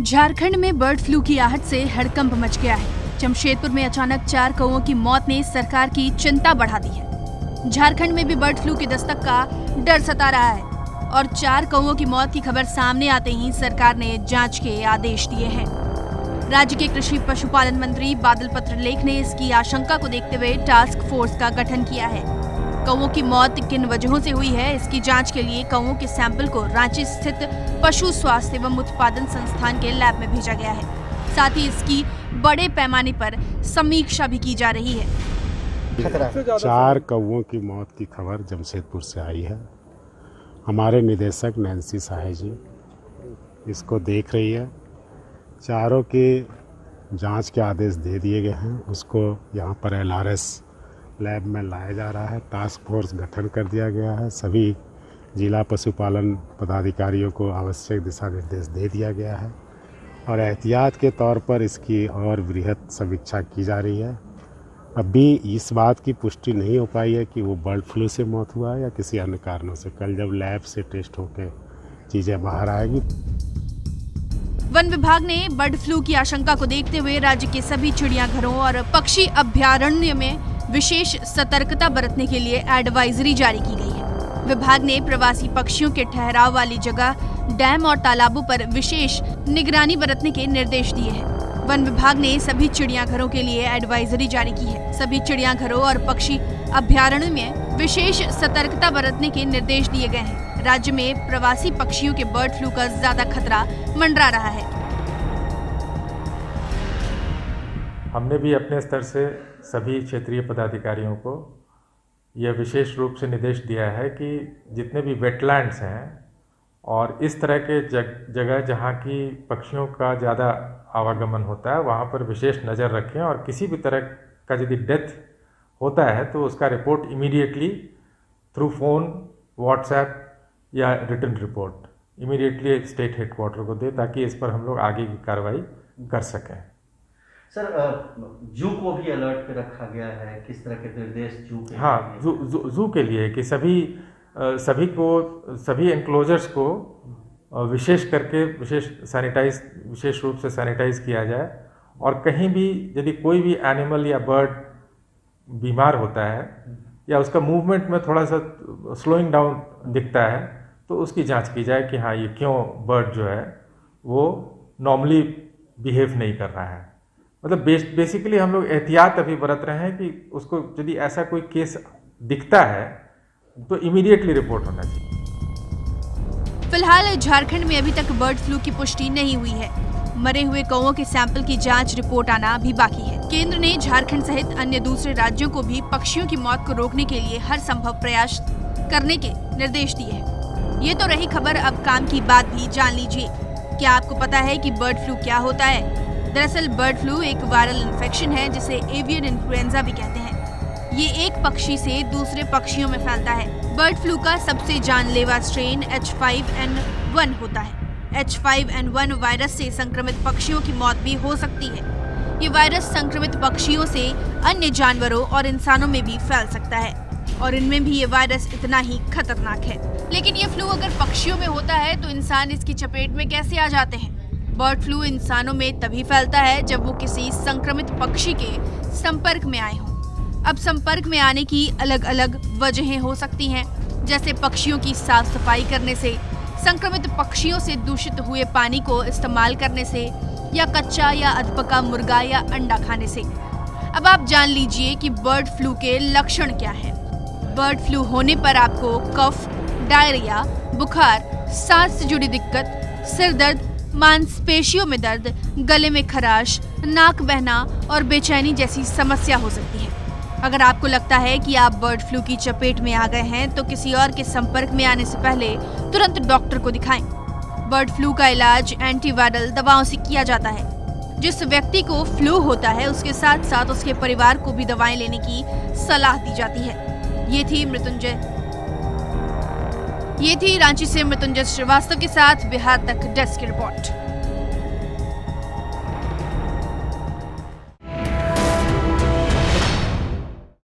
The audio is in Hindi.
झारखंड में बर्ड फ्लू की आहट से हड़कंप मच गया है। जमशेदपुर में अचानक 4 कौवों की मौत ने सरकार की चिंता बढ़ा दी है। झारखंड में भी बर्ड फ्लू की दस्तक का डर सता रहा है और 4 कौवों की मौत की खबर सामने आते ही सरकार ने जांच के आदेश दिए हैं। राज्य के कृषि पशुपालन मंत्री बादल पत्रलेख ने इसकी आशंका को देखते हुए टास्क फोर्स का गठन किया है। कौवों की मौत किन वजहों से हुई है, इसकी जांच के लिए कौवों के सैंपल को रांची स्थित पशु स्वास्थ्य एवं उत्पादन संस्थान के लैब में भेजा गया है। साथ ही इसकी बड़े पैमाने पर समीक्षा भी की जा रही है। 4 कौवों की मौत की खबर जमशेदपुर से आई है। हमारे निदेशक नैन्सी साहे जी इसको देख रही है। चारों के जांच के आदेश दे दिए गए हैं। उसको यहाँ पर LRS लैब में लाया जा रहा है। टास्क फोर्स गठन कर दिया गया है। सभी जिला पशुपालन पदाधिकारियों को आवश्यक दिशा निर्देश दे दिया गया है और एहतियात के तौर पर इसकी और वृहद समीक्षा की जा रही है। अभी इस बात की पुष्टि नहीं हो पाई है कि वो बर्ड फ्लू से मौत हुआ है या किसी अन्य कारणों से। कल जब लैब से टेस्ट होकर चीज़ें बाहर आएगी। वन विभाग ने बर्ड फ्लू की आशंका को देखते हुए राज्य के सभी चिड़ियाघरों और पक्षी अभ्यारण्य में विशेष सतर्कता बरतने के लिए एडवाइजरी जारी की गई है। विभाग ने प्रवासी पक्षियों के ठहराव वाली जगह, डैम और तालाबों पर विशेष निगरानी बरतने के निर्देश दिए हैं। वन विभाग ने सभी चिड़ियाघरों के लिए एडवाइजरी जारी की है। सभी चिड़ियाघरों और पक्षी अभ्यारण्य में विशेष सतर्कता बरतने के निर्देश दिए गए हैं। राज्य में प्रवासी पक्षियों के बर्ड फ्लू का ज्यादा खतरा मंडरा रहा है। हमने भी अपने स्तर से सभी क्षेत्रीय पदाधिकारियों को यह विशेष रूप से निर्देश दिया है कि जितने भी वेटलैंड्स हैं और इस तरह के जगह जहाँ की पक्षियों का ज़्यादा आवागमन होता है, वहाँ पर विशेष नज़र रखें और किसी भी तरह का यदि डेथ होता है तो उसका report immediately through phone, WhatsApp या written report immediately state headquarter को दे, ताकि इस पर हम लोग आगे की कार्रवाई कर सकें। सर, जू को भी अलर्ट पे रखा गया है, किस तरह के निर्देश जू के? हाँ, जू के लिए कि सभी एनक्लोजर्स को विशेष करके विशेष रूप से सैनिटाइज किया जाए और कहीं भी यदि कोई भी एनिमल या बर्ड बीमार होता है या उसका मूवमेंट में थोड़ा सा स्लोइंग डाउन दिखता है तो उसकी जांच की जाए कि हाँ, ये क्यों बर्ड जो है वो नॉर्मली बिहेव नहीं कर रहा है। मतलब बेसिकली हम लोग एहतियात अभी बरत रहे हैं कि उसको यदि ऐसा कोई केस दिखता है तो इमीडिएटली रिपोर्ट होना चाहिए। फिलहाल झारखंड में अभी तक बर्ड फ्लू की पुष्टि नहीं हुई है। मरे हुए कौवों के सैंपल की जांच रिपोर्ट आना अभी बाकी है। केंद्र ने झारखंड सहित अन्य दूसरे राज्यों को भी पक्षियों की मौत को रोकने के लिए हर संभव प्रयास करने के निर्देश दिए हैं। ये तो रही खबर, अब काम की बात भी जान लीजिए। क्या आपको पता है कि बर्ड फ्लू क्या होता है? दरअसल बर्ड फ्लू एक वायरल इन्फेक्शन है जिसे एवियन इन्फ्लुएंजा भी कहते हैं। ये एक पक्षी से दूसरे पक्षियों में फैलता है। बर्ड फ्लू का सबसे जानलेवा स्ट्रेन H5N1 होता है। H5N1 वायरस से संक्रमित पक्षियों की मौत भी हो सकती है। ये वायरस संक्रमित पक्षियों से अन्य जानवरों और इंसानों में भी फैल सकता है और इनमें भी ये वायरस इतना ही खतरनाक है। लेकिन ये फ्लू अगर पक्षियों में होता है तो इंसान इसकी चपेट में कैसे आ जाते हैं? बर्ड फ्लू इंसानों में तभी फैलता है जब वो किसी संक्रमित पक्षी के संपर्क में आए हों। अब संपर्क में आने की अलग अलग वजहें हो सकती हैं, जैसे पक्षियों की साफ सफाई करने से, संक्रमित पक्षियों से दूषित हुए पानी को इस्तेमाल करने से या कच्चा या अधपका मुर्गा या अंडा खाने से। अब आप जान लीजिए कि बर्ड फ्लू के लक्षण क्या हैं। बर्ड फ्लू होने पर आपको कफ, डायरिया, बुखार, सांस से जुड़ी दिक्कत, सिर दर्द, मांसपेशियों में दर्द, गले में खराश, नाक बहना और बेचैनी जैसी समस्या हो सकती है। अगर आपको लगता है कि आप बर्ड फ्लू की चपेट में आ गए हैं तो किसी और के संपर्क में आने से पहले तुरंत डॉक्टर को दिखाएं। बर्ड फ्लू का इलाज एंटीवायरल दवाओं से किया जाता है। जिस व्यक्ति को फ्लू होता है उसके साथ साथ उसके परिवार को भी दवाएं लेने की सलाह दी जाती है। ये थी रांची से मृत्युंजय श्रीवास्तव के साथ बिहार तक डेस्क रिपोर्ट।